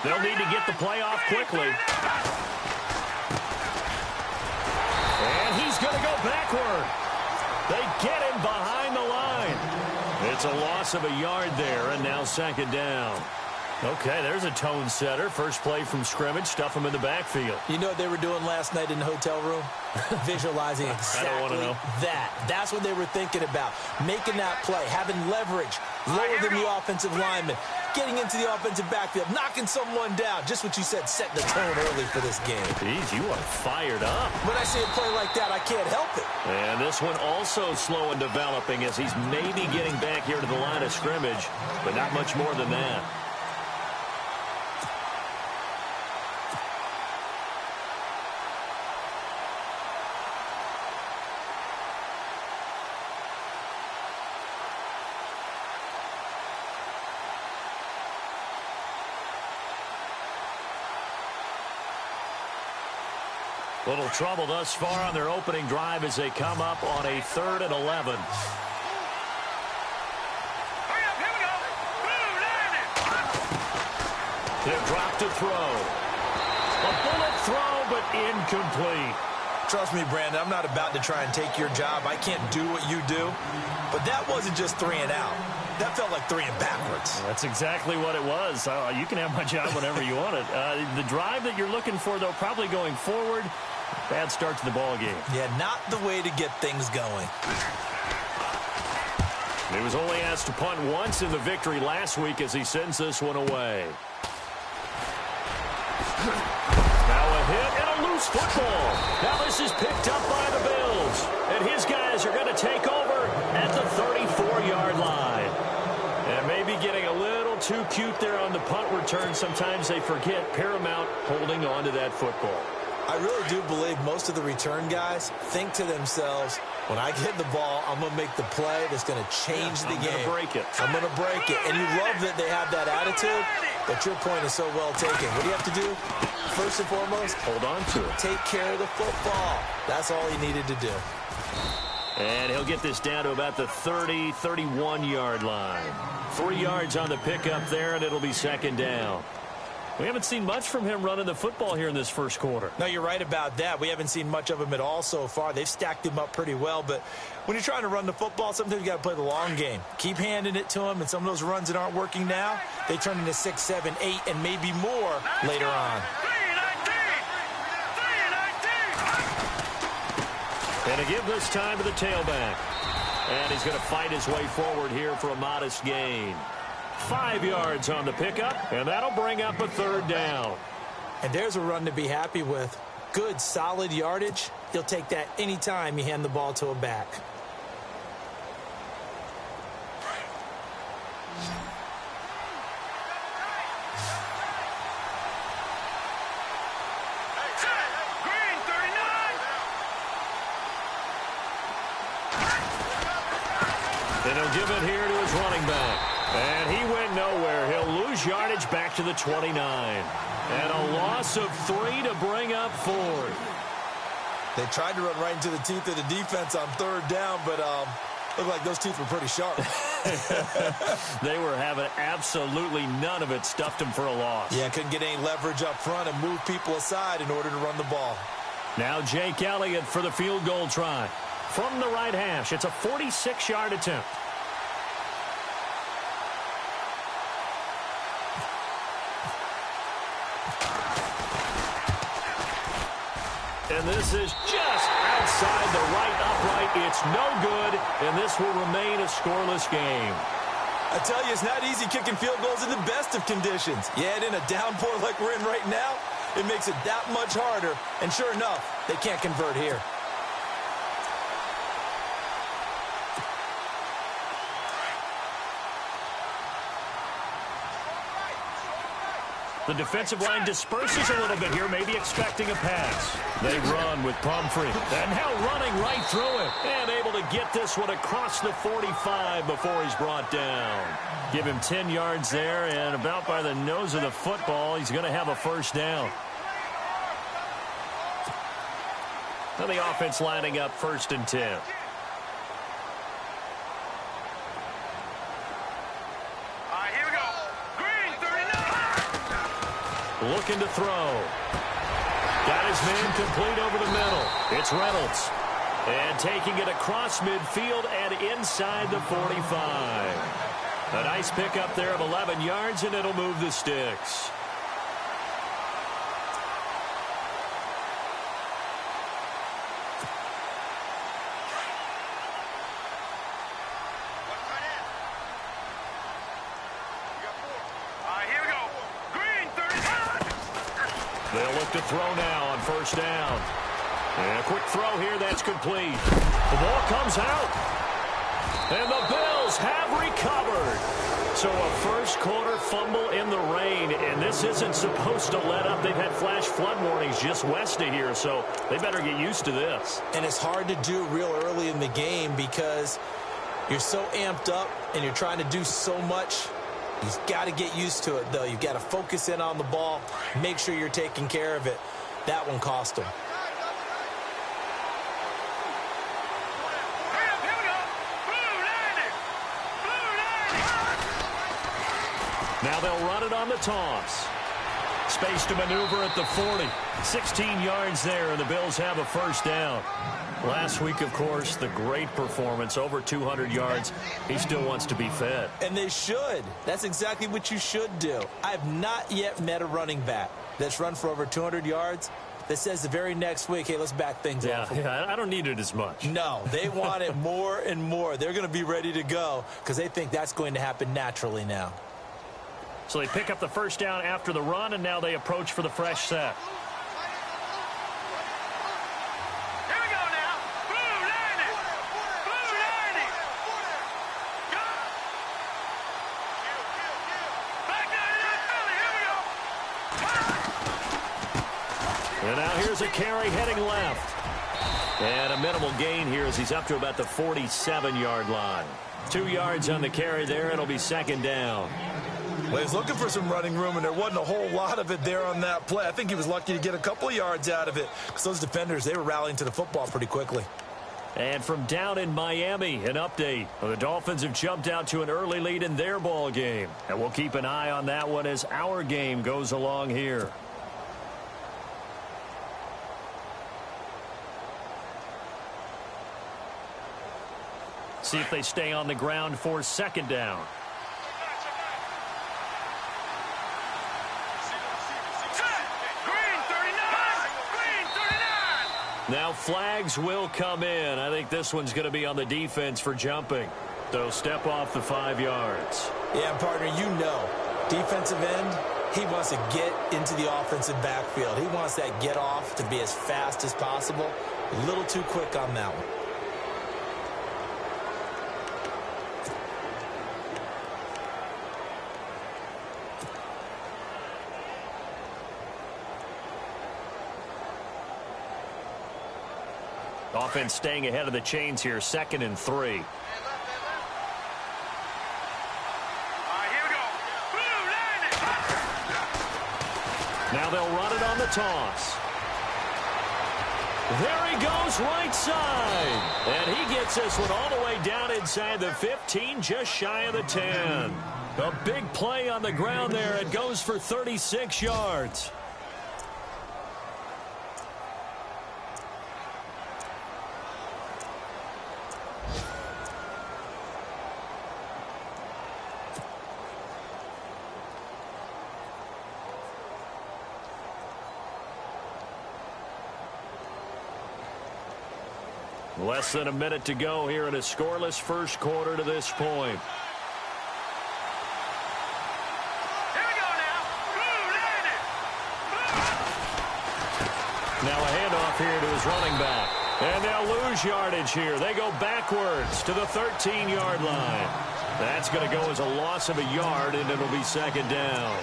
They'll need to get the play off quickly. And he's going to go backward. They get him behind the line. It's a loss of a yard there, and now second down. Okay, there's a tone setter. First play from scrimmage, stuff him in the backfield. You know what they were doing last night in the hotel room? Visualizing exactly I don't want to know. that. That's what they were thinking about. Making that play, having leverage, lower than the offensive lineman, getting into the offensive backfield, knocking someone down. Just what you said, setting the tone early for this game. Jeez, you are fired up. When I see a play like that, I can't help it. And this one also slow in developing as he's maybe getting back here to the line of scrimmage, but not much more than that. Little trouble thus far on their opening drive as they come up on a 3rd and 11. He'll drop to throw. A bullet throw, but incomplete. Trust me, Brandon, I'm not about to try and take your job. I can't do what you do. But that wasn't just 3 and out. That felt like 3 and backwards. That's exactly what it was. You can have my job whenever you want it. The drive that you're looking for, though, probably going forward. Bad start to the ball game. Yeah, not the way to get things going. He was only asked to punt once in the victory last week as he sends this one away. Now a hit and a loose football. Now this is picked up by the Bills. And his guys are going to take over at the 34-yard line. And maybe getting a little too cute there on the punt return. Sometimes they forget paramount holding on to that football. I really do believe most of the return guys think to themselves, when I get the ball, I'm going to make the play that's going to change the game. I'm going to break it. I'm going to break it. And you love that they have that attitude, but your point is so well taken. What do you have to do? First and foremost, hold on to it. Take care of the football. That's all he needed to do. And he'll get this down to about the 30, 31-yard line. 3 yards on the pickup there, and it'll be second down. We haven't seen much from him running the football here in this first quarter. No, you're right about that. We haven't seen much of him at all so far. They've stacked him up pretty well, but when you're trying to run the football, sometimes you got to play the long game. Keep handing it to him, and some of those runs that aren't working now, they turn into 6, 7, 8, and maybe more later on. And a give this time to the tailback. And he's going to fight his way forward here for a modest gain. 5 yards on the pickup, and that'll bring up a 3rd down. And there's a run to be happy with. Good, solid yardage. He'll take that anytime you hand the ball to a back. And he'll give it here to his running back. And he went nowhere. He'll lose yardage back to the 29. And a loss of 3 to bring up 4th. They tried to run right into the teeth of the defense on 3rd down, but looked like those teeth were pretty sharp. They were having absolutely none of it. Stuffed him for a loss. Yeah, couldn't get any leverage up front and move people aside in order to run the ball. Now Jake Elliott for the field goal try. From the right hash, it's a 46-yard attempt. And this is just outside the right upright. It's no good, and this will remain a scoreless game. I tell you, it's not easy kicking field goals in the best of conditions. Yet in a downpour like we're in right now, it makes it that much harder. And sure enough, they can't convert here. The defensive line disperses a little bit here, maybe expecting a pass. They run with Pumphrey. And now running right through it. And able to get this one across the 45 before he's brought down. Give him 10 yards there, and about by the nose of the football, he's going to have a 1st down. Now the offense lining up 1st and 10. looking to throw. Got his man complete over the middle. It's Reynolds. And taking it across midfield and inside the 45. A nice pickup there of 11 yards, and it'll move the sticks. They'll look to throw now on first down. And a quick throw here, that's complete. The ball comes out. And the Bills have recovered. So a first quarter fumble in the rain, and this isn't supposed to let up. They've had flash flood warnings just west of here, so they better get used to this. And it's hard to do real early in the game because you're so amped up and you're trying to do so much. You've got to get used to it, though. You've got to focus in on the ball, make sure you're taking care of it. That one cost them. Now they'll run it on the toss. Space to maneuver at the 40. 16 yards there, and the Bills have a first down. Last week, of course, the great performance, over 200 yards. He still wants to be fed. And they should. That's exactly what you should do. I have not yet met a running back that's run for over 200 yards that says the very next week, hey, let's back things off. Yeah, I don't need it as much. No, they want it more and more. They're going to be ready to go because they think that's going to happen naturally now. So they pick up the first down after the run, and now they approach for the fresh set. Here we go now. Blue 90. Blue 90. Go. Back down. Here we go. And now here's a carry heading left. And a minimal gain here as he's up to about the 47-yard line. 2 yards on the carry there. It'll be second down. Well, he was looking for some running room, and there wasn't a whole lot of it there on that play. I think he was lucky to get a couple of yards out of it because those defenders, they were rallying to the football pretty quickly. And from down in Miami, an update. Well, the Dolphins have jumped out to an early lead in their ball game. And we'll keep an eye on that one as our game goes along here. See if they stay on the ground for second down. Now flags will come in. I think this one's going to be on the defense for jumping. So step off the 5 yards. Yeah, partner, you know, defensive end, he wants to get into the offensive backfield. He wants that get off to be as fast as possible. A little too quick on that one. Offense staying ahead of the chains here, 2nd and 3. Here we go. Blue 90. Now they'll run it on the toss. There he goes, right side. And he gets this one all the way down inside the 15, just shy of the 10. A big play on the ground there. It goes for 36 yards. Less than a minute to go here in a scoreless first quarter to this point. Here we go now. Blue 90. Now a handoff here to his running back. And they'll lose yardage here. They go backwards to the 13-yard line. That's going to go as a loss of a yard, and it'll be second down.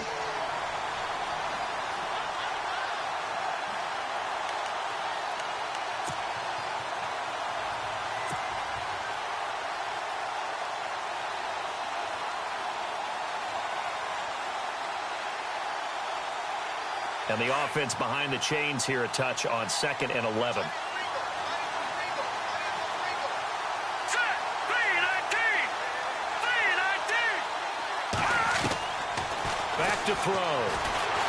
And the offense behind the chains here, a touch on 2nd and 11. Back to throw.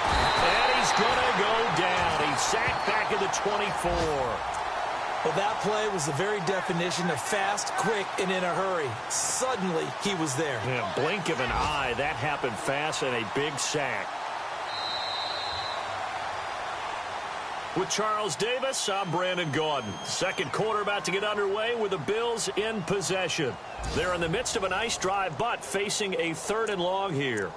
And he's going to go down. He's sacked back at the 24. Well, that play was the very definition of fast, quick, and in a hurry. Suddenly, he was there. Yeah, blink of an eye. That happened fast and a big sack. With Charles Davis, I'm Brandon Gaudin. Second quarter about to get underway with the Bills in possession. They're in the midst of a nice drive, but facing a 3rd and long here.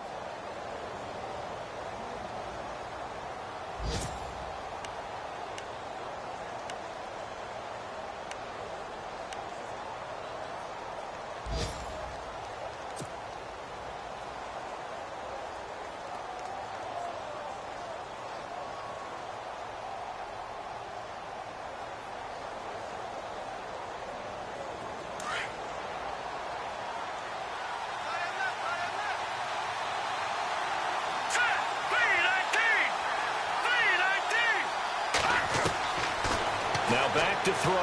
Now back to throw.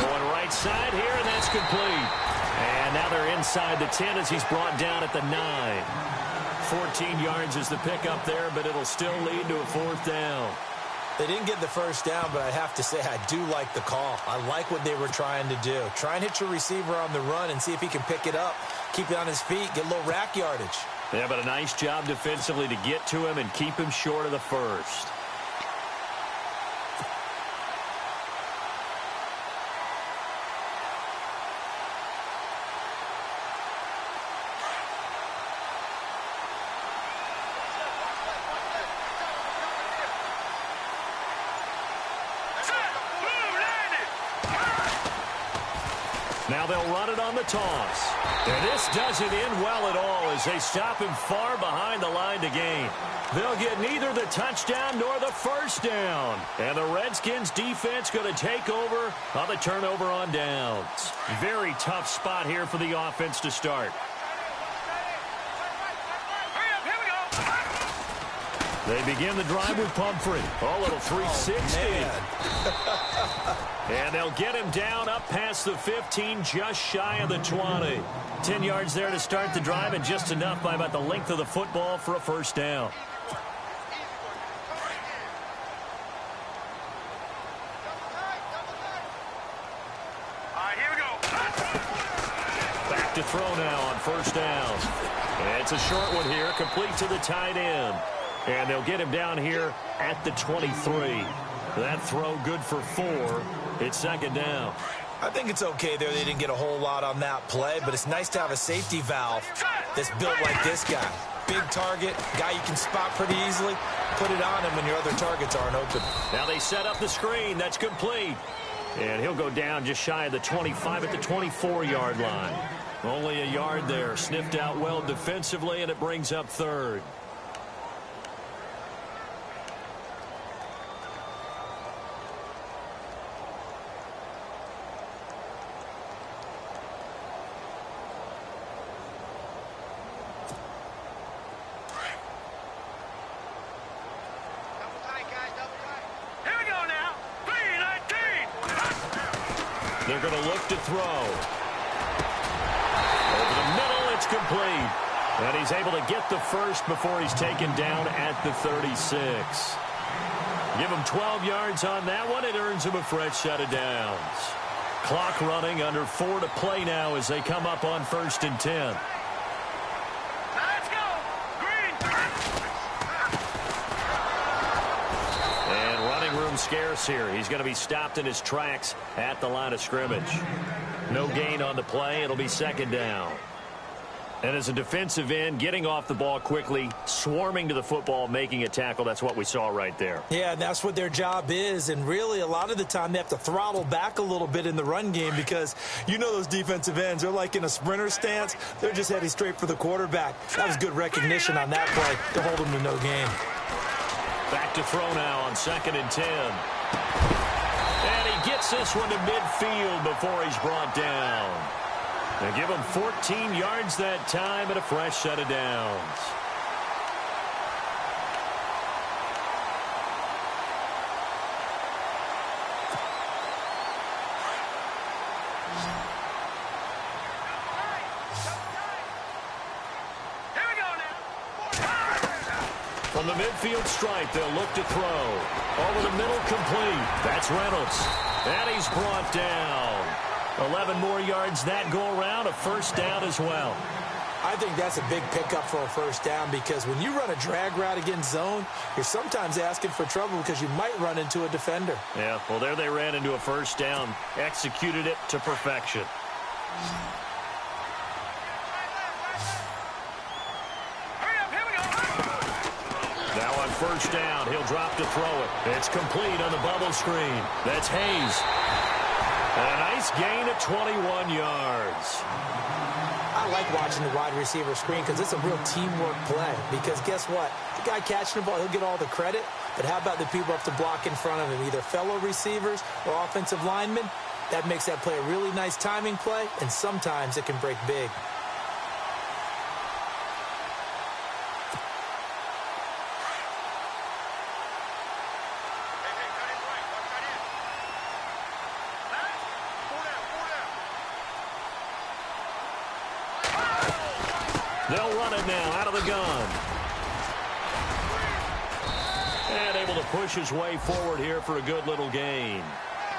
Going right side here, and that's complete. And now they're inside the 10 as he's brought down at the 9. 14 yards is the pickup there, but it'll still lead to a 4th down. They didn't get the first down, but I have to say I do like the call. I like what they were trying to do. Try and hit your receiver on the run and see if he can pick it up. Keep it on his feet, get a little rack yardage. Yeah, but a nice job defensively to get to him and keep him short of the first. Now they'll run it on the toss. And this doesn't end well at all as they stop him far behind the line to gain. They'll get neither the touchdown nor the first down. And the Redskins defense going to take over on the turnover on downs. Very tough spot here for the offense to start. They begin the drive with Pumphrey. A little 360. And they'll get him down up past the 15, just shy of the 20. 10 yards there to start the drive, and just enough by about the length of the football for a first down. Here we go. Back to throw now on first down. And it's a short one here, complete to the tight end. And they'll get him down here at the 23. That throw good for 4. It's second down. I think it's okay there. They didn't get a whole lot on that play, but it's nice to have a safety valve that's built like this guy. Big target, guy you can spot pretty easily. Put it on him when your other targets aren't open. Now they set up the screen. That's complete. And he'll go down just shy of the 25 at the 24-yard line. Only a yard there. Sniffed out well defensively, and it brings up 3rd. They're going to look to throw. Over the middle, it's complete. And he's able to get the first before he's taken down at the 36. Give him 12 yards on that one. It earns him a fresh set of downs. Clock running, under 4 to play now as they come up on 1st and 10. Scarce here. He's going to be stopped in his tracks at the line of scrimmage. No gain on the play. It'll be second down. And as a defensive end, getting off the ball quickly, swarming to the football, making a tackle, that's what we saw right there. Yeah, and that's what their job is. And really, a lot of the time, they have to throttle back a little bit in the run game because you know those defensive ends, they're like in a sprinter stance. They're just heading straight for the quarterback. That was good recognition on that play to hold them to no gain. Back to throw now on 2nd and 10. And he gets this one to midfield before he's brought down. They give him 14 yards that time and a fresh set of downs. From the midfield stripe, they'll look to throw. Over the middle, complete. That's Reynolds. And he's brought down. 11 more yards that go around, a first down as well. I think that's a big pickup for a first down because when you run a drag route against zone, you're sometimes asking for trouble because you might run into a defender. Yeah, well, there they ran into a first down. Executed it to perfection. Now on first down, he'll drop to throw it. It's complete on the bubble screen. That's Hayes. And a nice gain of 21 yards. I like watching the wide receiver screen because it's a real teamwork play. Because guess what? The guy catching the ball, he'll get all the credit. But how about the people up to block in front of him, either fellow receivers or offensive linemen? That makes that play a really nice timing play, and sometimes it can break big. They'll run it now out of the gun. And able to push his way forward here for a good little gain.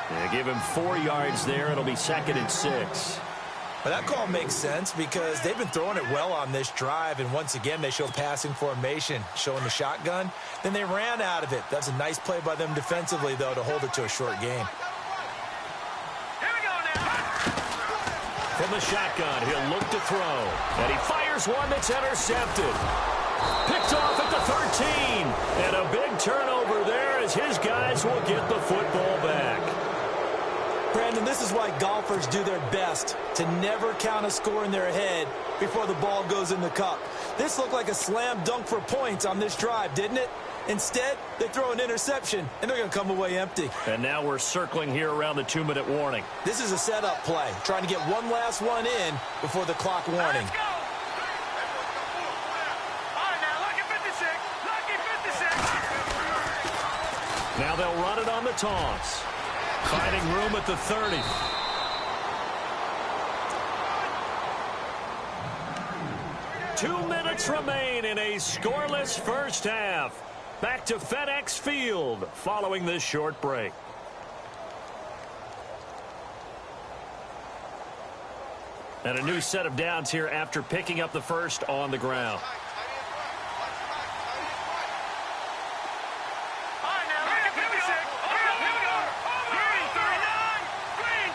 They give him 4 yards there. It'll be 2nd and 6. But that call makes sense because they've been throwing it well on this drive, and once again they show passing formation, showing the shotgun. Then they ran out of it. That's a nice play by them defensively, though, to hold it to a short game. From the shotgun, he'll look to throw. And he fires one that's intercepted. Picked off at the 13. And a big turnover there as his guys will get the football back. Brandon, this is why golfers do their best to never count a score in their head before the ball goes in the cup. This looked like a slam dunk for points on this drive, didn't it? Instead, they throw an interception, and they're going to come away empty. And now we're circling here around the 2-minute warning. This is a setup play, trying to get one last one in before the clock warning. Let's go. All right, now, lucky 56. Lucky 56. Now they'll run it on the toss. Finding room at the 30. Two minutes remain in a scoreless first half. Back to FedEx Field following this short break. And a new set of downs here after picking up the first on the ground. All right, now, lucky 56. All right, here we go. Green 39. Green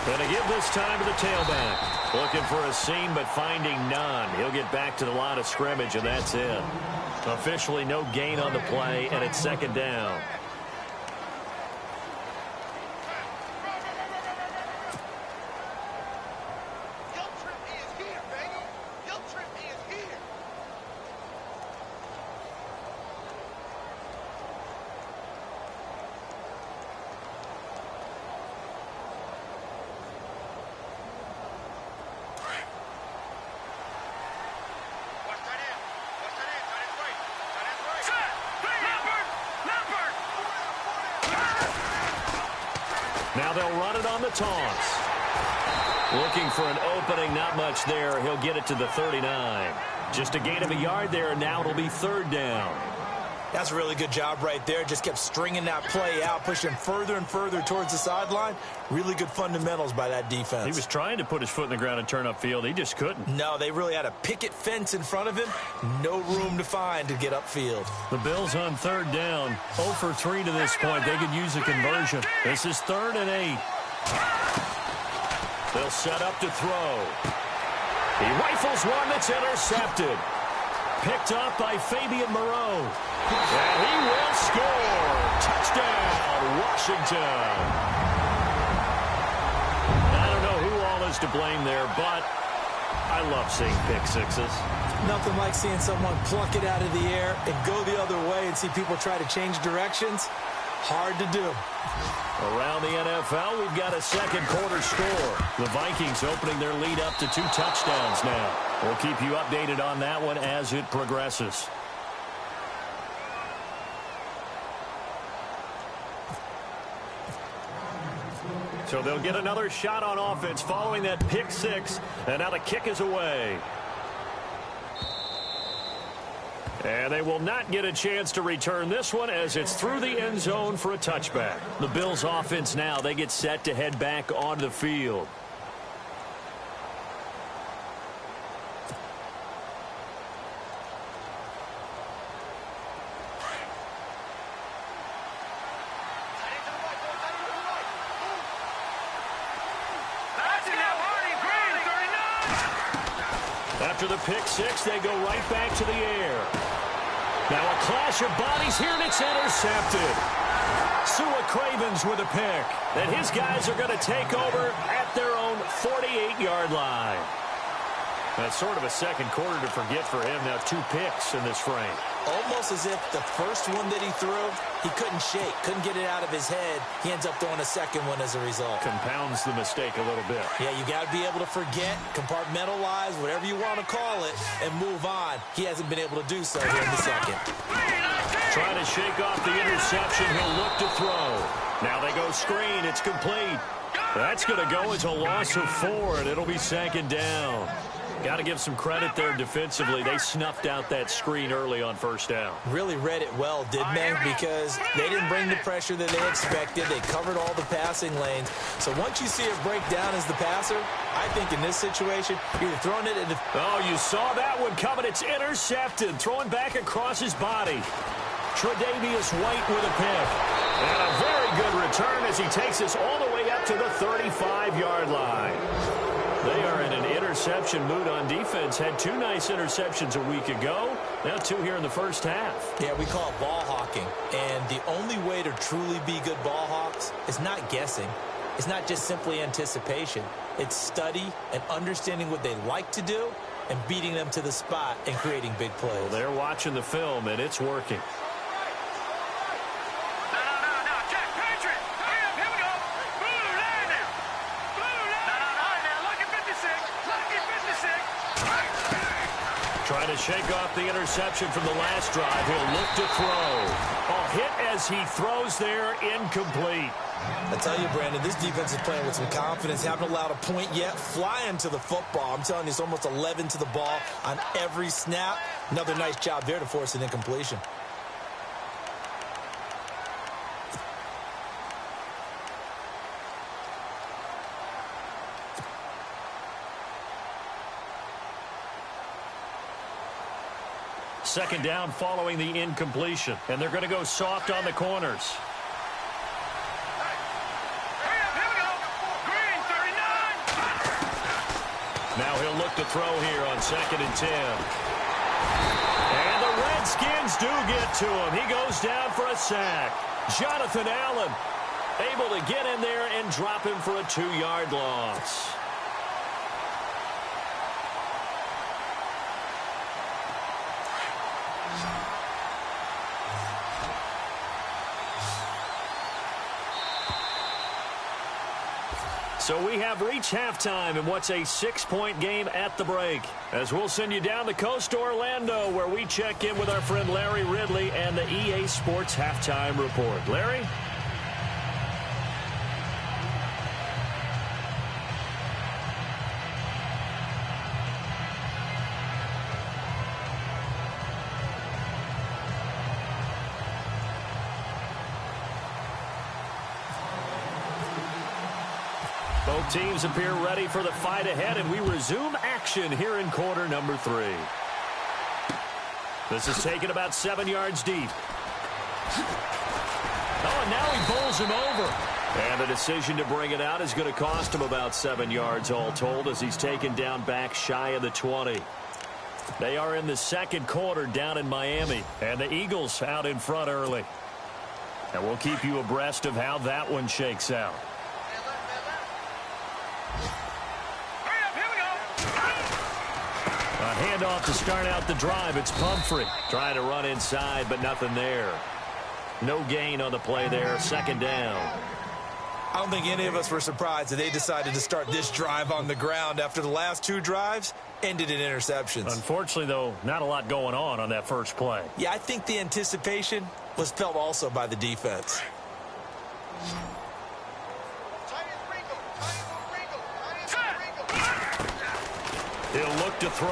39. Going to give this time to the tailback. Looking for a seam, but finding none. He'll get back to the line of scrimmage, and that's it. Officially no gain on the play, and it's 2nd down. Now they'll run it on the toss. Looking for an opening, not much there. He'll get it to the 39. Just a gain of a yard there, and now it'll be 3rd down. That's a really good job right there. Just kept stringing that play out, pushing further and further towards the sideline. Really good fundamentals by that defense. He was trying to put his foot in the ground and turn upfield. He just couldn't. No, they really had a picket fence in front of him. No room to find to get upfield. The Bills on 3rd down. 0 for 3 to this point. They could use a conversion. This is 3rd and 8. They'll set up to throw. He rifles one that's intercepted. Picked up by Fabian Moreau. And he will score. Touchdown, Washington. I don't know who all is to blame there, but I love seeing pick sixes. Nothing like seeing someone pluck it out of the air and go the other way and see people try to change directions. Hard to do. Around the NFL, we've got a second quarter score. The Vikings opening their lead up to 2 touchdowns now. We'll keep you updated on that one as it progresses. So they'll get another shot on offense following that pick six, and now the kick is away. And they will not get a chance to return this one as it's through the end zone for a touchback. The Bills offense now, they get set to head back onto the field. After the pick six, they go right back to the air. Now a clash of bodies here, and it's intercepted. Sua Cravens with a pick. And his guys are going to take over at their own 48-yard line. That's sort of a second quarter to forget for him. Now 2 picks in this frame. Almost as if the first one that he threw, he couldn't shake, couldn't get it out of his head. He ends up throwing a second one as a result. Compounds the mistake a little bit. Yeah, you got to be able to forget, compartmentalize, whatever you want to call it, and move on. He hasn't been able to do so here in the second. Trying to shake off the interception. He'll look to throw. Now they go screen. It's complete. That's going to go as a loss of 4, and it'll be second down. Got to give some credit there defensively. They snuffed out that screen early on first down. Really read it well, didn't they? Because they didn't bring the pressure that they expected. They covered all the passing lanes. So once you see it break down as the passer, I think in this situation, you're throwing it into... Oh, you saw that one coming. It's intercepted. Throwing back across his body. Tre'Davious White with a pick. And a very good return as he takes us all the way up to the 35-yard line. They are in an interception mood on defense. Had 2 nice interceptions a week ago. Now 2 here in the first half. Yeah, we call it ball hawking. And the only way to truly be good ball hawks is not guessing. It's not just simply anticipation. It's study and understanding what they like to do and beating them to the spot and creating big plays. Well, they're watching the film, and it's working. Trying to shake off the interception from the last drive. He'll look to throw. A hit as he throws there, incomplete. I tell you, Brandon, this defense is playing with some confidence. Haven't allowed a point yet. Flying to the football. I'm telling you, it's almost 11 to the ball on every snap. Another nice job there to force an incompletion. Second down following the incompletion. And they're going to go soft on the corners. Now he'll look to throw here on 2nd and 10. And the Redskins do get to him. He goes down for a sack. Jonathan Allen able to get in there and drop him for a 2-yard loss. So we have reached halftime in what's a 6-point game at the break. As we'll send you down the coast to Orlando, where we check in with our friend Larry Ridley and the EA Sports Halftime Report. Larry? Both teams appear ready for the fight ahead, and we resume action here in quarter number 3. This is taken about 7 yards deep. Oh, and now he bowls him over. And the decision to bring it out is going to cost him about 7 yards all told as he's taken down back shy of the 20. They are in the second quarter down in Miami, and the Eagles out in front early. And we'll keep you abreast of how that one shakes out. A handoff to start out the drive. It's Pumphrey trying to run inside, but nothing there. No gain on the play there. Second down. I don't think any of us were surprised that they decided to start this drive on the ground after the last 2 drives ended in interceptions. Unfortunately, though, not a lot going on that first play. Yeah, I think the anticipation was felt also by the defense. He'll look to throw.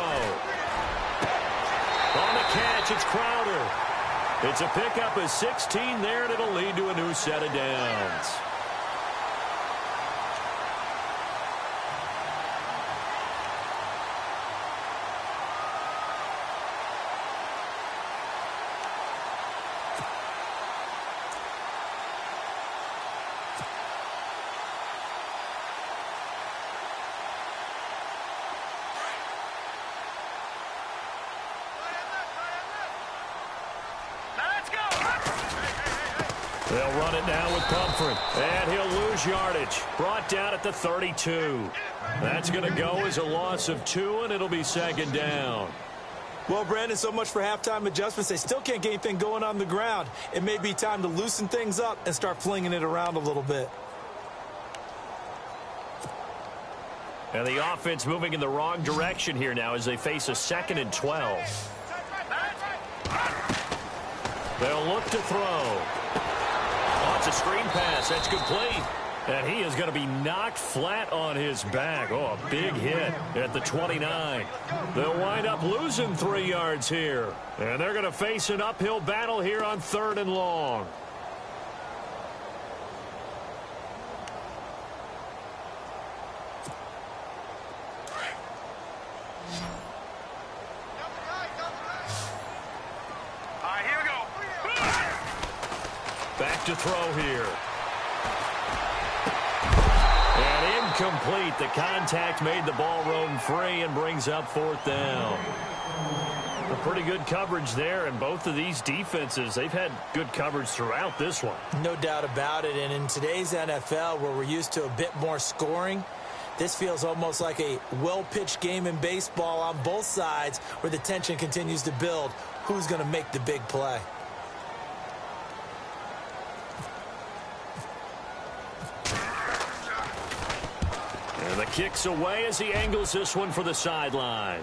On the catch, it's Crowder. It's a pickup of 16 there, and it'll lead to a new set of downs. They'll run it now with Comfort, and he'll lose yardage. Brought down at the 32. That's going to go as a loss of 2, and it'll be second down. Well, Brandon, so much for halftime adjustments. They still can't get anything going on the ground. It may be time to loosen things up and start flinging it around a little bit. And the offense moving in the wrong direction here now as they face a 2nd and 12. They'll look to throw. It's a screen pass. That's complete. And he is going to be knocked flat on his back. Oh, a big hit at the 29. They'll wind up losing 3 yards here. And they're going to face an uphill battle here on 3rd and long. Back to throw here. And incomplete. The contact made the ball roam free and brings up 4th down. A pretty good coverage there, and both of these defenses, they've had good coverage throughout this one. No doubt about it. And in today's NFL, where we're used to a bit more scoring, this feels almost like a well-pitched game in baseball on both sides where the tension continues to build. Who's going to make the big play? And the kick's away as he angles this one for the sideline.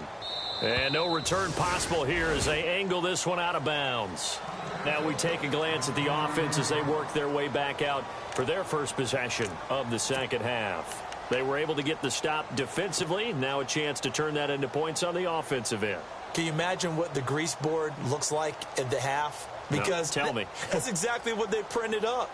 And no return possible here as they angle this one out of bounds. Now we take a glance at the offense as they work their way back out for their first possession of the second half. They were able to get the stop defensively. Now a chance to turn that into points on the offensive end. Can you imagine what the grease board looks like at the half? Because no, tell me. That's exactly what they printed up.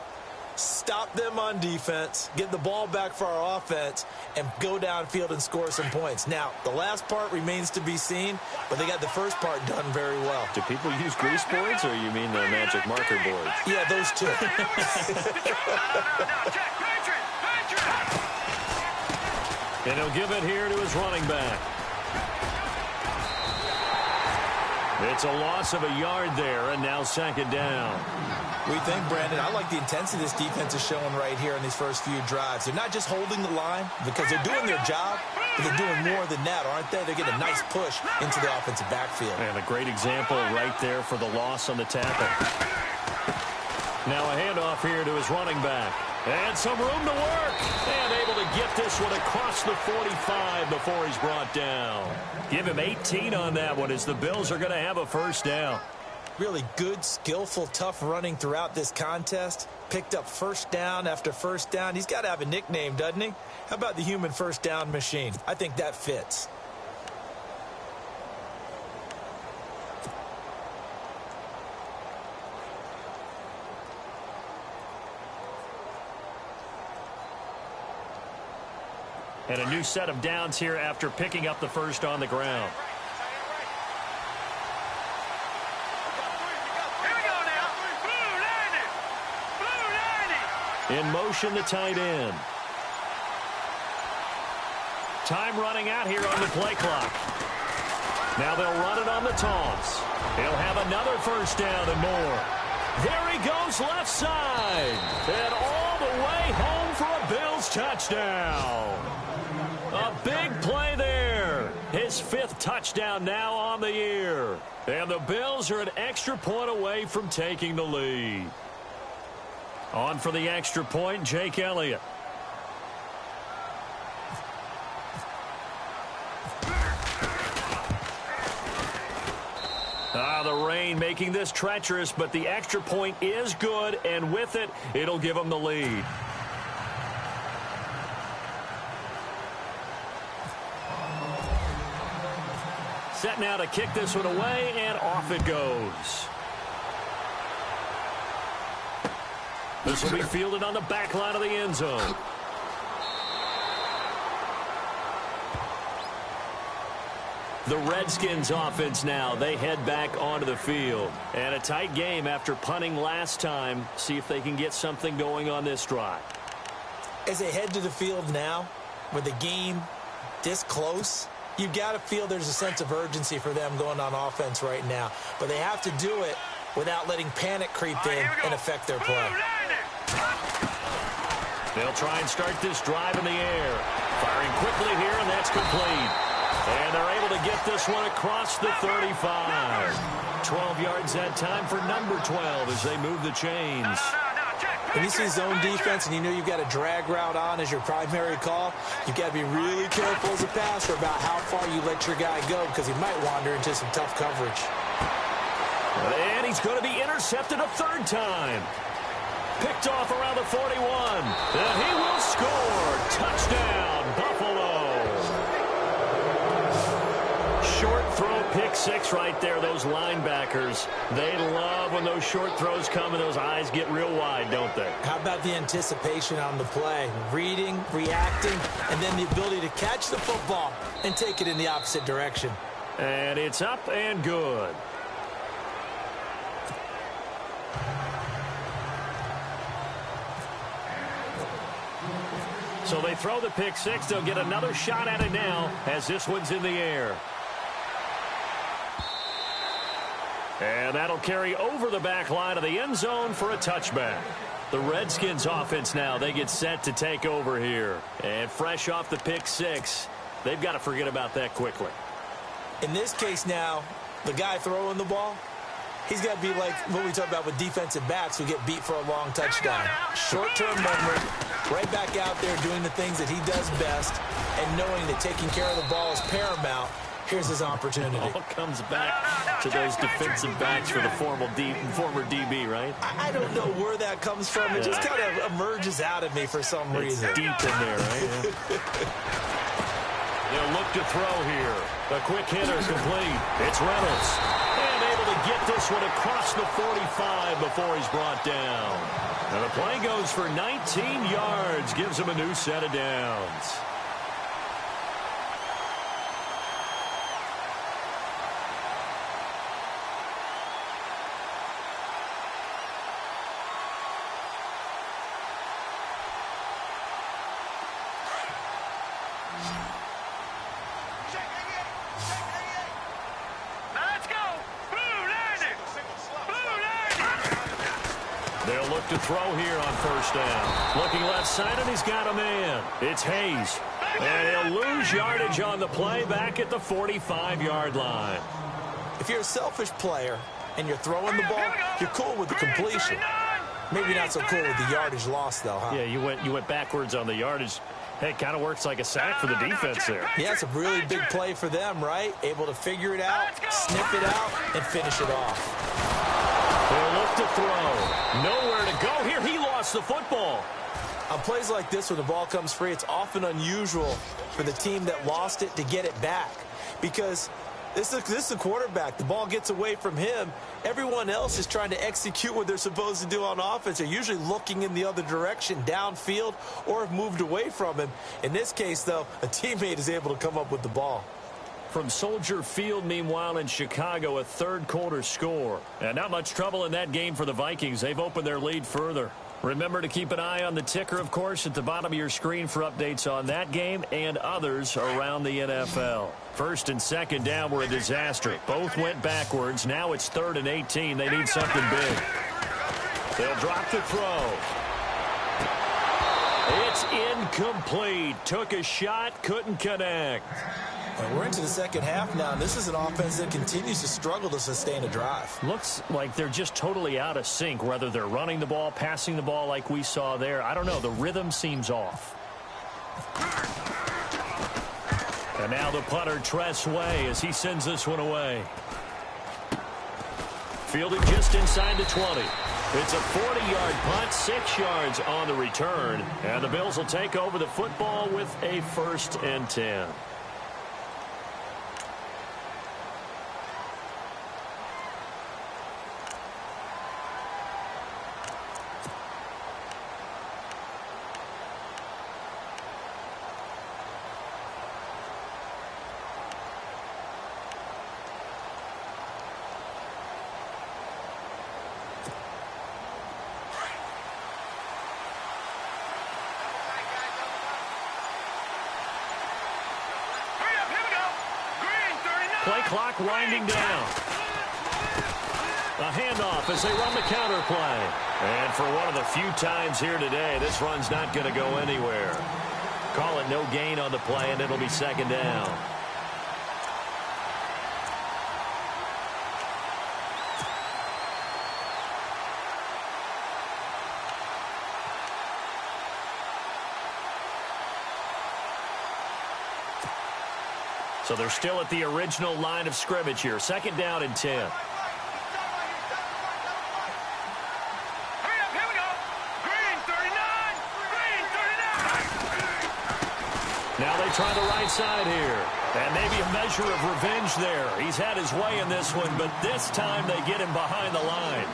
Stop them on defense, get the ball back for our offense, and go downfield and score some points. Now, the last part remains to be seen, but they got the first part done very well. Do people use grease boards, or you mean the magic marker boards? Yeah, those two. And he'll give it here to his running back. It's a loss of a yard there, and now second down. We think, Brandon, I like the intensity this defense is showing right here in these first few drives. They're not just holding the line because they're doing their job, but they're doing more than that, aren't they? They're getting a nice push into the offensive backfield. And a great example right there for the loss on the tackle. Now a handoff here to his running back. And some room to work. And able to get this one across the 45 before he's brought down. Give him 18 on that one as the Bills are going to have a first down. Really good, skillful, tough running throughout this contest. Picked up first down after first down. He's got to have a nickname, doesn't he? How about the human first down machine? I think that fits. And a new set of downs here after picking up the first on the ground. In motion, the tight end. Time running out here on the play clock. Now they'll run it on the toss. He'll have another first down and more. There he goes left side. And all the way home for a Bills touchdown. A big play there. His 5th touchdown now on the year. And the Bills are an extra point away from taking the lead. On for the extra point, Jake Elliott. The rain making this treacherous, but the extra point is good, and with it, it'll give them the lead. Set now to kick this one away, and off it goes. This will be fielded on the back line of the end zone. The Redskins offense now, they head back onto the field. And a tight game after punting last time. See if they can get something going on this drive. As they head to the field now, with the game this close, you've got to feel there's a sense of urgency for them going on offense right now. But they have to do it without letting panic creep in and affect their play. They'll try and start this drive in the air. Firing quickly here, and that's complete. And they're able to get this one across the 35. 12 yards that time for number 12 as they move the chains. When you see zone defense and you know you've got a drag route on as your primary call, you've got to be really careful as a passer about how far you let your guy go because he might wander into some tough coverage. And he's going to be intercepted a third time. Picked off around the 41. And he will score. Touchdown, Buffalo. Short throw, pick six right there. Those linebackers, they love when those short throws come and those eyes get real wide, don't they? How about the anticipation on the play? Reading, reacting, and then the ability to catch the football and take it in the opposite direction. And it's up and good. So they throw the pick six. They'll get another shot at it now as this one's in the air. And that'll carry over the back line of the end zone for a touchback. The Redskins offense now, they get set to take over here. And fresh off the pick six, they've got to forget about that quickly. In this case now, the guy throwing the ball, he's got to be like what we talk about with defensive backs who get beat for a long touchdown. Short-term memory, right back out there doing the things that he does best, and knowing that taking care of the ball is paramount. Here's his opportunity. All comes back to those defensive backs for the former DB, right? I don't know where that comes from. It just kind of emerges out of me for some reason. It's deep in there, right? They'll look to throw here. The quick hitter complete. It's Reynolds. And able to get this one across the 45 before he's brought down. And the play goes for 19 yards. Gives him a new set of downs. They'll look to throw here on first down. Looking left side, and he's got a man. It's Hayes. And he'll lose yardage on the play back at the 45-yard line. If you're a selfish player and you're throwing the ball, you're cool with the completion. Maybe not so cool with the yardage loss, though, huh? Yeah, you went backwards on the yardage. Hey, it kind of works like a sack for the defense there. Yeah, it's a really big play for them, right? Able to figure it out, sniff it out, and finish it off. They'll look to throw. Nowhere to go here. He lost the football. On plays like this, when the ball comes free, it's often unusual for the team that lost it to get it back. Because this is the quarterback. The ball gets away from him. Everyone else is trying to execute what they're supposed to do on offense. They're usually looking in the other direction, downfield, or have moved away from him. In this case, though, a teammate is able to come up with the ball. From Soldier Field, meanwhile, in Chicago, a third-quarter score. And not much trouble in that game for the Vikings. They've opened their lead further. Remember to keep an eye on the ticker, of course, at the bottom of your screen for updates on that game and others around the NFL. First and second down were a disaster. Both went backwards. Now it's 3rd and 18. They need something big. They'll drop the throw. It's incomplete. Took a shot, couldn't connect. And we're into the second half now, and this is an offense that continues to struggle to sustain a drive. Looks like they're just totally out of sync, whether they're running the ball, passing the ball like we saw there. I don't know. The rhythm seems off. And now the punter, Tress Way, as he sends this one away. Fielded just inside the 20. It's a 40-yard punt, 6 yards on the return. And the Bills will take over the football with a 1st and 10. Play clock winding down. A handoff as they run the counter play. And for one of the few times here today, this run's not going to go anywhere. Call it no gain on the play, and it'll be second down. So they're still at the original line of scrimmage here. Second down and 10. Now they try the right side here. And maybe a measure of revenge there. He's had his way in this one, but this time they get him behind the line.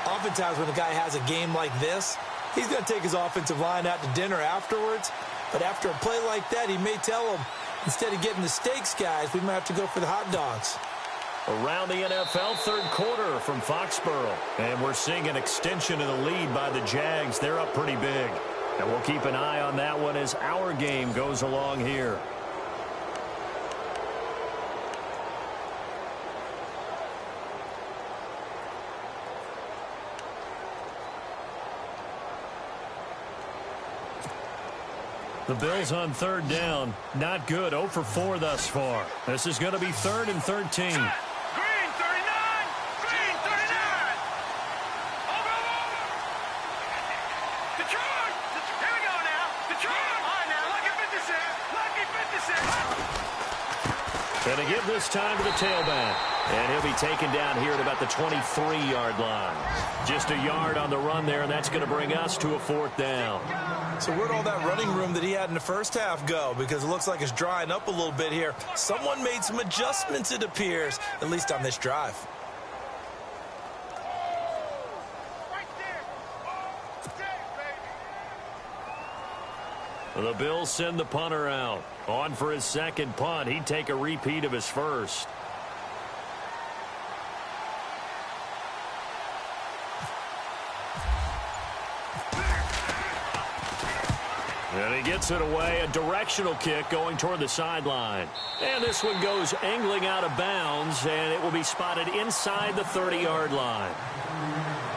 Oftentimes when a guy has a game like this, he's going to take his offensive line out to dinner afterwards. But after a play like that, he may tell them, instead of getting the steaks, guys, we might have to go for the hot dogs. Around the NFL, third quarter from Foxborough. And we're seeing an extension of the lead by the Jags. They're up pretty big. And we'll keep an eye on that one as our game goes along here. The Bills on third down. Not good. 0 for 4 thus far. This is going to be 3rd and 13. Green 39! Green 39! The charge! Here we go now. The charge! All right, now, lucky 56. Lucky 56. Going to give this time to the tailback. And he'll be taken down here at about the 23-yard line. Just a yard on the run there, and that's going to bring us to a 4th down. So where'd all that running room that he had in the first half go? Because it looks like it's drying up a little bit here. Someone made some adjustments, it appears, at least on this drive. Right there. Baby. The Bills send the punter out. On for his second punt. He'd take a repeat of his first. And he gets it away. A directional kick going toward the sideline. And this one goes angling out of bounds, and it will be spotted inside the 30-yard line.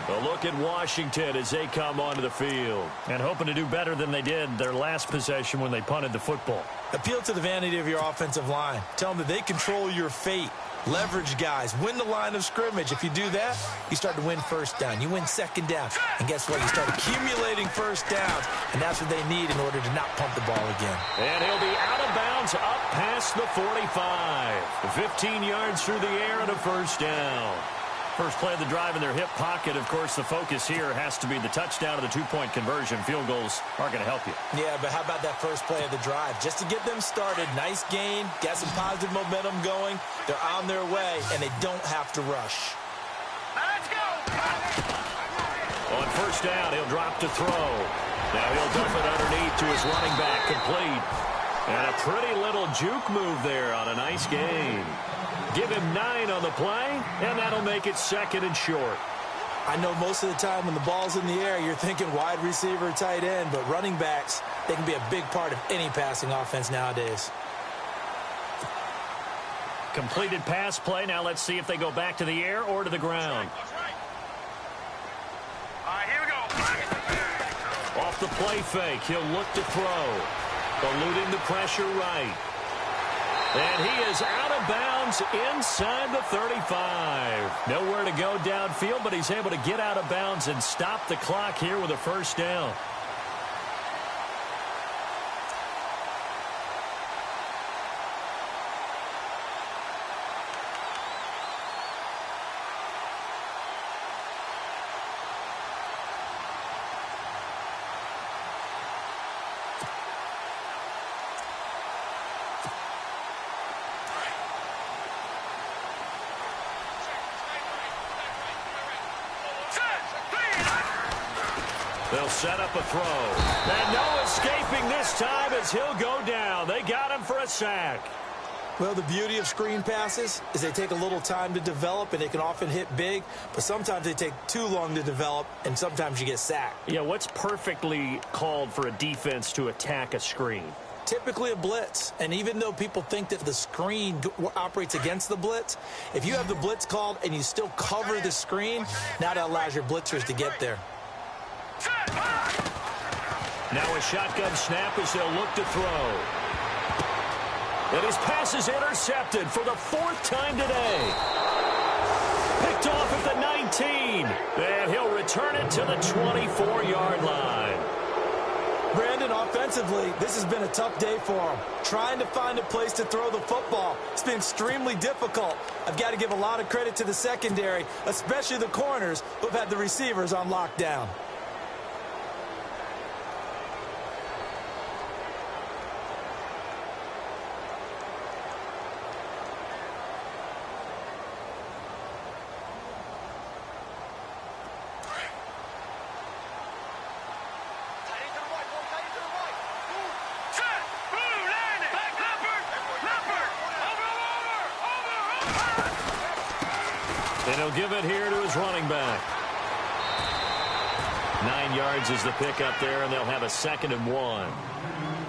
A look at Washington as they come onto the field. And hoping to do better than they did their last possession when they punted the football. Appeal to the vanity of your offensive line. Tell them that they control your fate. Leverage guys. Win the line of scrimmage. If you do that, you start to win first down. You win second down. And guess what? You start accumulating first downs. And that's what they need in order to not pump the ball again. And he'll be out of bounds up past the 45. 15 yards through the air and a first down. First play of the drive in their hip pocket. Of course, the focus here has to be the touchdown of the two-point conversion. Field goals are going to help you. Yeah, but how about that first play of the drive? Just to get them started, nice gain, got some positive momentum going. They're on their way, and they don't have to rush. Let's go. On first down, he'll drop to throw. Now he'll dump it underneath to his running back, complete. And a pretty little juke move there on a nice gain. Give him 9 on the play, and that'll make it second and short. I know most of the time when the ball's in the air, you're thinking wide receiver, tight end, but running backs, they can be a big part of any passing offense nowadays. Completed pass play. Now let's see if they go back to the air or to the ground. All right, here we go. Off the play fake, he'll look to throw. Eluding the pressure right. And he is out of bounds inside the 35. Nowhere to go downfield, but he's able to get out of bounds and stop the clock here with a first down. They'll set up a throw. And no escaping this time as he'll go down. They got him for a sack. Well, the beauty of screen passes is they take a little time to develop, and they can often hit big, but sometimes they take too long to develop, and sometimes you get sacked. Yeah, what's perfectly called for a defense to attack a screen? Typically a blitz, and even though people think that the screen operates against the blitz, if you have the blitz called and you still cover the screen, now that allows your blitzers to get there. Now a shotgun snap as they'll look to throw. And his pass is intercepted for the 4th time today. Picked off at the 19. And he'll return it to the 24-yard line. Brandon, offensively, this has been a tough day for him. Trying to find a place to throw the football. It's been extremely difficult. I've got to give a lot of credit to the secondary, especially the corners who've had the receivers on lockdown. And he'll give it here to his running back. 9 yards is the pickup there, and they'll have a 2nd and 1.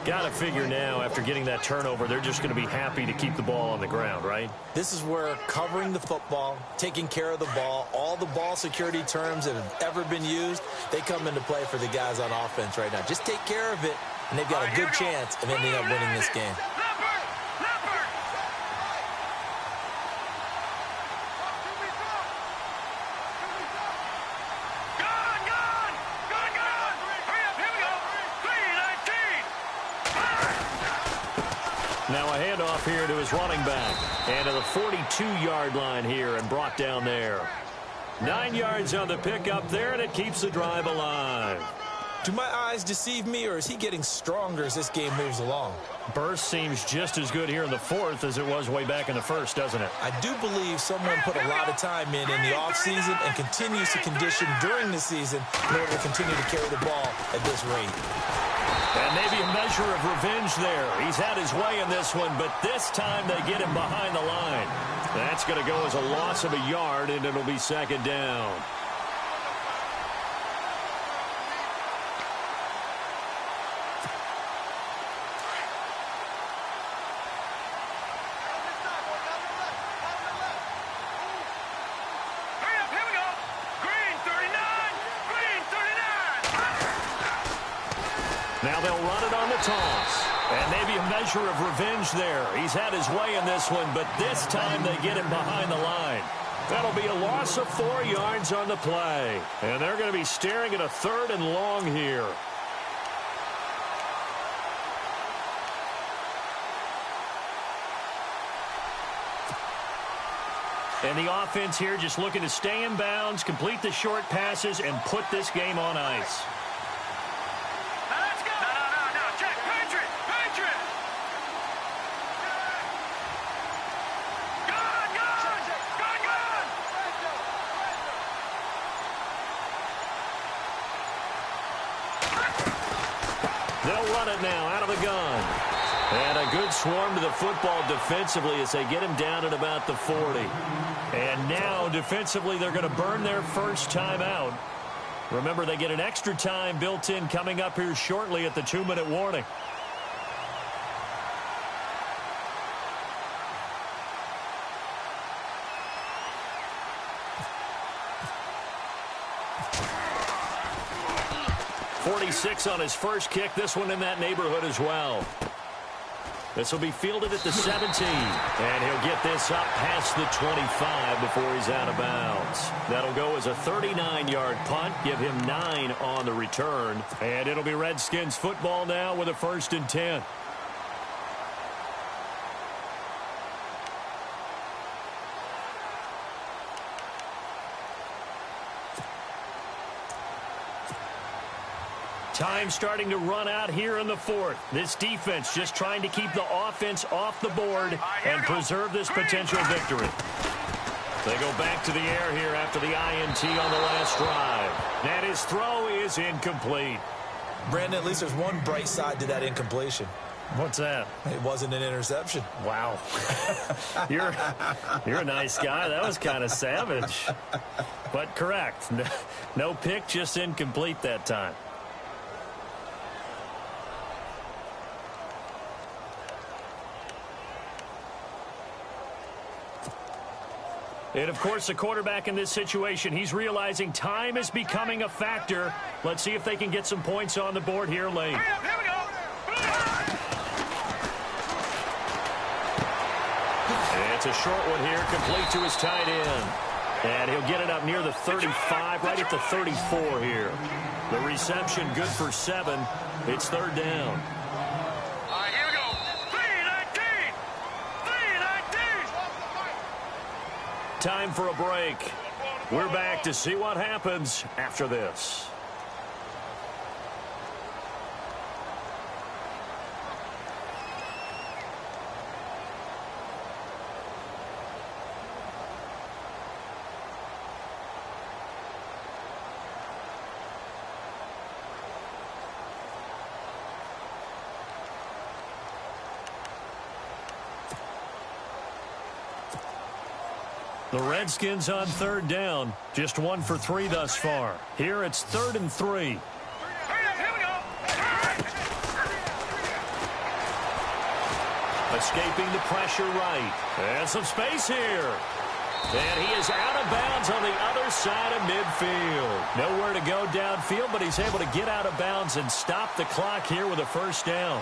Got to figure now, after getting that turnover, they're just going to be happy to keep the ball on the ground, right? This is where covering the football, taking care of the ball, all the ball security terms that have ever been used, they come into play for the guys on offense right now. Just take care of it, and they've got a good chance of ending up winning this game. Now a handoff here to his running back. And to the 42-yard line here and brought down there. 9 yards on the pickup there, and it keeps the drive alive. Do my eyes deceive me, or is he getting stronger as this game moves along? Burst seems just as good here in the 4th as it was way back in the 1st, doesn't it? I do believe someone put a lot of time in the offseason and continues to condition during the season in order to continue to carry the ball at this rate. And maybe a measure of revenge there. He's had his way in this one, but this time they get him behind the line. That's going to go as a loss of a yard, and it'll be 2nd down. Now they'll run it on the toss. And maybe a measure of revenge there. He's had his way in this one, but this time they get him behind the line. That'll be a loss of 4 yards on the play. And they're going to be staring at a 3rd and long here. And the offense here just looking to stay in bounds, complete the short passes, and put this game on ice. They'll run it now out of the gun. And a good swarm to the football defensively as they get him down at about the 40. And now defensively they're going to burn their first time out. Remember, they get an extra time built in coming up here shortly at the 2-minute warning. .46 on his first kick. This one in that neighborhood as well. This will be fielded at the 17. And he'll get this up past the 25 before he's out of bounds. That'll go as a 39-yard punt. Give him 9 on the return. And it'll be Redskins football now with a 1st and 10. Time starting to run out here in the 4th. This defense just trying to keep the offense off the board and preserve this potential victory. They go back to the air here after the INT on the last drive. And his throw is incomplete. Brandon, at least there's one bright side to that incompletion. What's that? It wasn't an interception. Wow. You're a nice guy. That was kind of savage. But correct. No pick, just incomplete that time. 4 yards And, of course, the quarterback in this situation, he's realizing time is becoming a factor. Let's see if they can get some points on the board here late. Hurry up, here we go. It's a short one here, complete to his tight end. And he'll get it up near the 35, right at the 34 here. The reception good for 7. It's third down. All right, here we go. 3-19. 3-19. Time for a break. We're back to see what happens after this. The Redskins on third down. Just 1 for 3 thus far. Here it's 3rd and 3. Hurry up, here we go. Escaping the pressure right. And some space here. And he is out of bounds on the other side of midfield. Nowhere to go downfield, but he's able to get out of bounds and stop the clock here with a first down.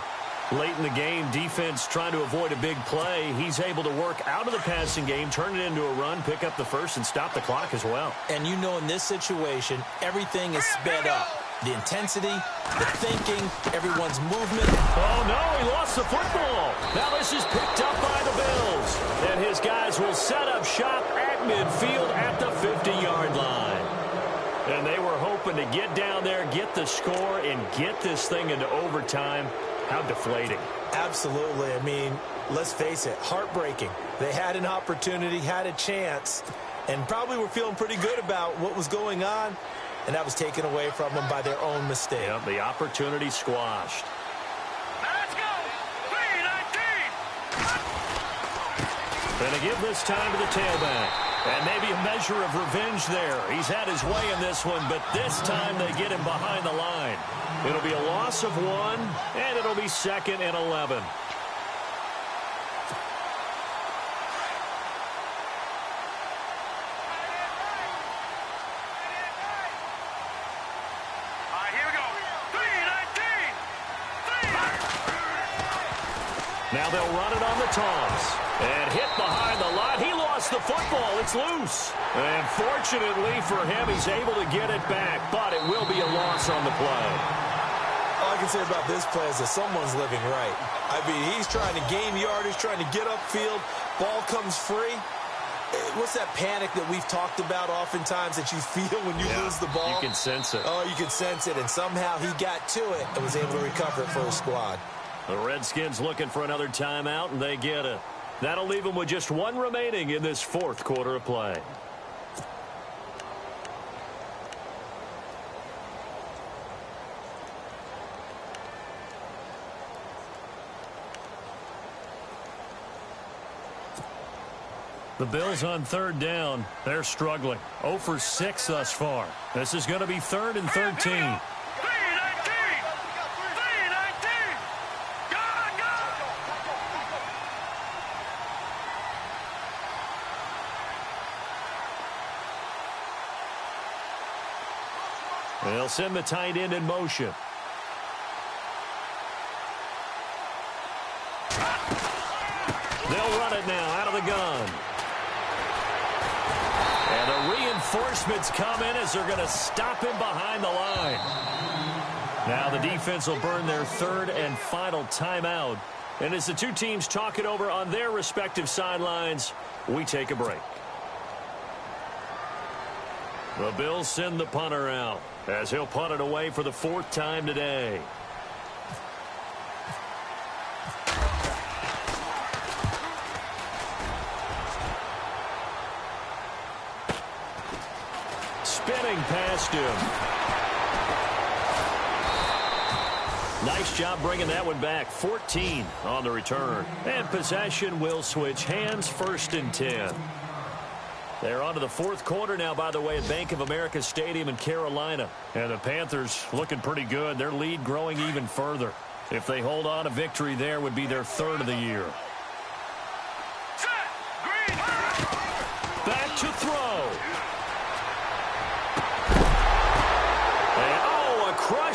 Late in the game, defense trying to avoid a big play. He's able to work out of the passing game, turn it into a run, pick up the first, and stop the clock as well. And you know in this situation, everything is sped up. The intensity, the thinking, everyone's movement. Oh, no, he lost the football. Now this is picked up by the Bills. And his guys will set up shop at midfield at the 50-yard line. And they were hoping to get down there, get the score, and get this thing into overtime. How deflating. Absolutely. I mean, let's face it, heartbreaking. They had an opportunity, had a chance, and probably were feeling pretty good about what was going on, and that was taken away from them by their own mistake. Yep, the opportunity squashed. Now let's go. 3-19. And to give this time to the tailback. And maybe a measure of revenge there. He's had his way in this one, but this time they get him behind the line. It'll be a loss of 1, and it'll be 2nd and 11. All right, here we go. 3-19. Now they'll run it on the toss. And hit behind the line. He lost the football. It's loose. And fortunately for him, he's able to get it back. But it will be a loss on the play. All I can say about this play is that someone's living right. I mean, he's trying to gain yardage, trying to get upfield. Ball comes free. What's that panic that we've talked about oftentimes that you feel when you lose the ball? You can sense it. Oh, you can sense it. And somehow he got to it and was able to recover it for his squad. The Redskins looking for another timeout, and they get it. That'll leave them with just 1 remaining in this 4th quarter of play. The Bills on third down. They're struggling. 0 for 6 thus far. This is going to be 3rd and 13. They'll send the tight end in motion. They'll run it now out of the gun. And the reinforcements come in as they're going to stop him behind the line. Now the defense will burn their 3rd and final timeout. And as the two teams talk it over on their respective sidelines, we take a break. The Bills send the punter out as he'll punt it away for the 4th time today. Spinning past him. Nice job bringing that one back. 14 on the return. And possession will switch hands, 1st and 10. They're on to the 4th quarter now, by the way, at Bank of America Stadium in Carolina. And the Panthers looking pretty good. Their lead growing even further. If they hold on, a victory there would be their 3rd of the year. Set. Green. Back to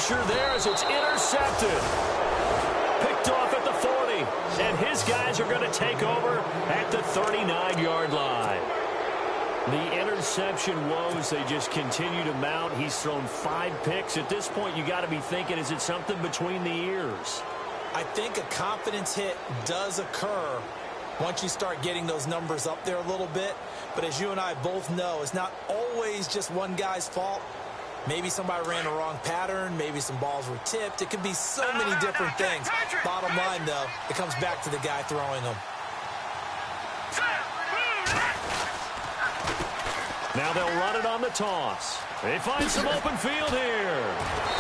pressure there as it's intercepted. Picked off at the 40. And his guys are going to take over at the 39-yard line. The interception woes, they just continue to mount. He's thrown 5 picks. At this point, you got to be thinking, is it something between the ears? I think a confidence hit does occur once you start getting those numbers up there a little bit. But as you and I both know, it's not always just one guy's fault. Maybe somebody ran the wrong pattern. Maybe some balls were tipped. It could be so many different things. Bottom line, though, it comes back to the guy throwing them. Now they'll run it on the toss. They find some open field here.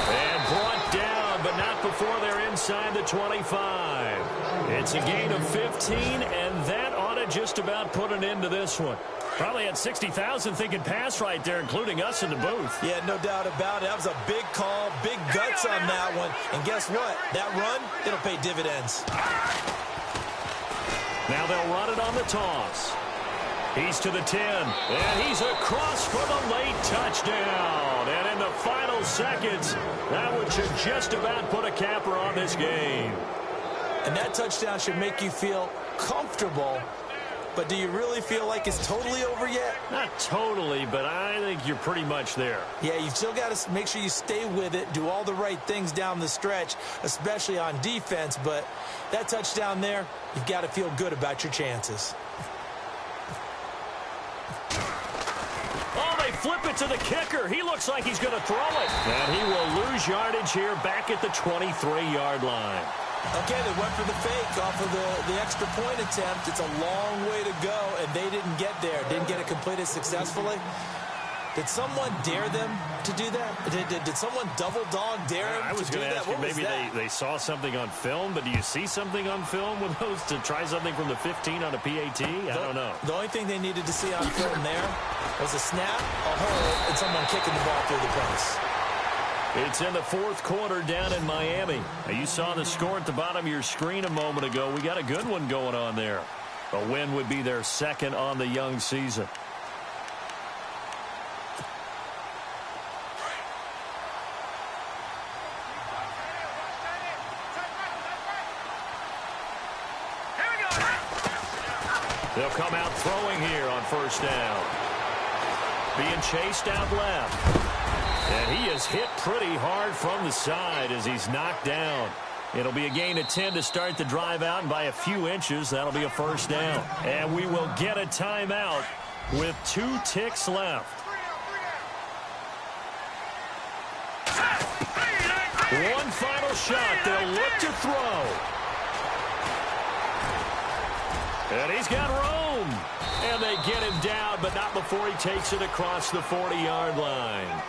And brought down, but not before they're inside the 25. It's a gain of 15, and that ought to just about put an end to this one. Probably had 60,000 thinking pass right there, including us in the booth. Yeah, no doubt about it. That was a big call, big guts on that one. And guess what? That run, it'll pay dividends. Now they'll run it on the toss. He's to the 10, and he's across for the late touchdown. And in the final seconds, that one should just about put a capper on this game. And that touchdown should make you feel comfortable. But do you really feel like it's totally over yet? Not totally, but I think you're pretty much there. Yeah, you've still got to make sure you stay with it, do all the right things down the stretch, especially on defense. But that touchdown there, you've got to feel good about your chances. Oh, they flip it to the kicker. He looks like he's going to throw it. And he will lose yardage here back at the 23-yard line. Okay, they went for the fake off of the extra point attempt. It's a long way to go, and they didn't get there. Didn't get it completed successfully. Did someone dare them to do that? Did someone double-dog dare them to do that? I was going to ask you, maybe they saw something on film, but do you see something on film with those to try something from the 15 on a PAT? I don't know. The only thing they needed to see on film there was a snap, a hold, and someone kicking the ball through the press. It's in the fourth quarter down in Miami. Now, you saw the score at the bottom of your screen a moment ago. We got a good one going on there. A win would be their second on the young season. They'll come out throwing here on first down. Being chased out left. And he is hit pretty hard from the side as he's knocked down. It'll be a gain of 10 to start the drive out, and by a few inches, that'll be a first down. And we will get a timeout with 2 ticks left. One final shot. They'll look to throw. And he's got room. And they get him down, but not before he takes it across the 40-yard line.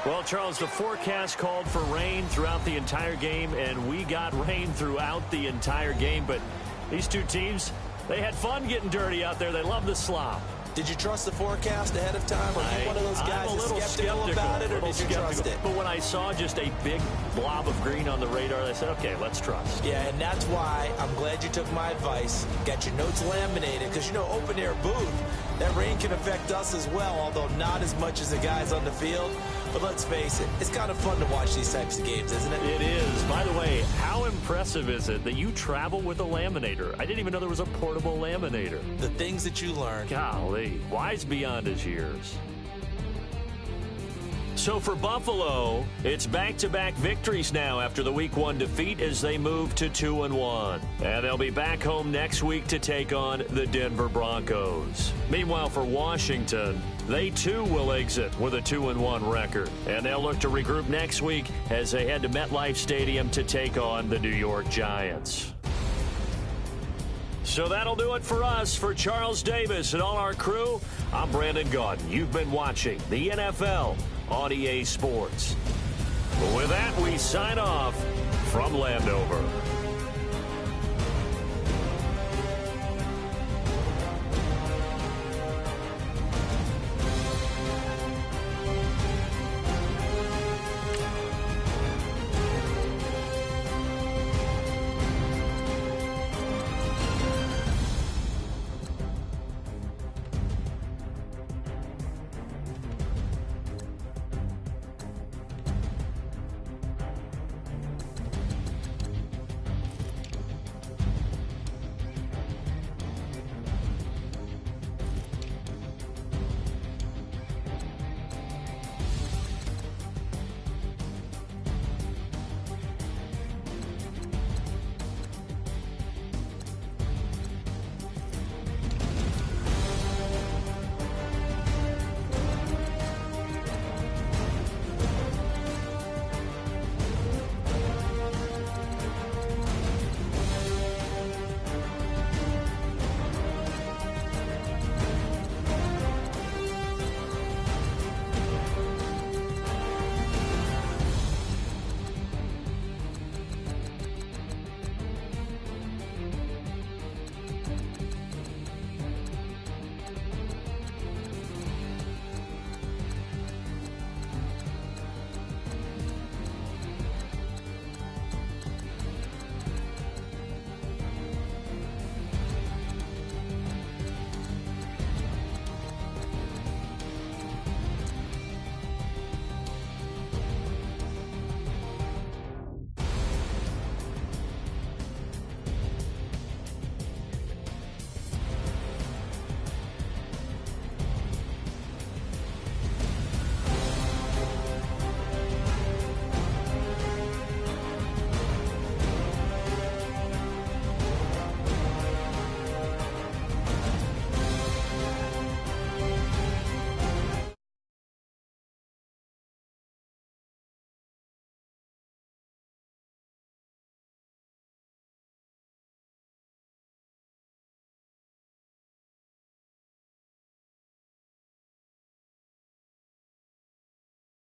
Well, Charles, the forecast called for rain throughout the entire game, and we got rain throughout the entire game. But these two teams, they had fun getting dirty out there. They love the slop. Did you trust the forecast ahead of time? Are you one of those guys that's skeptical about it, or did you trust it? But when I saw just a big blob of green on the radar, I said, okay, let's trust. Yeah, and that's why I'm glad you took my advice. Got your notes laminated, because, you know, open-air booth, that rain can affect us as well, although not as much as the guys on the field. But let's face it, it's kind of fun to watch these types of games, isn't it? It is. By the way, how impressive is it that you travel with a laminator? I didn't even know there was a portable laminator. The things that you learn. Golly, wise beyond his years. So for Buffalo, it's back-to-back victories now after the Week 1 defeat as they move to 2-1. And they'll be back home next week to take on the Denver Broncos. Meanwhile, for Washington, they too will exit with a 2-1 record. And they'll look to regroup next week as they head to MetLife Stadium to take on the New York Giants. So that'll do it for us. For Charles Davis and all our crew, I'm Brandon Gaudin. You've been watching the NFL on EA Sports. With that, we sign off from Landover.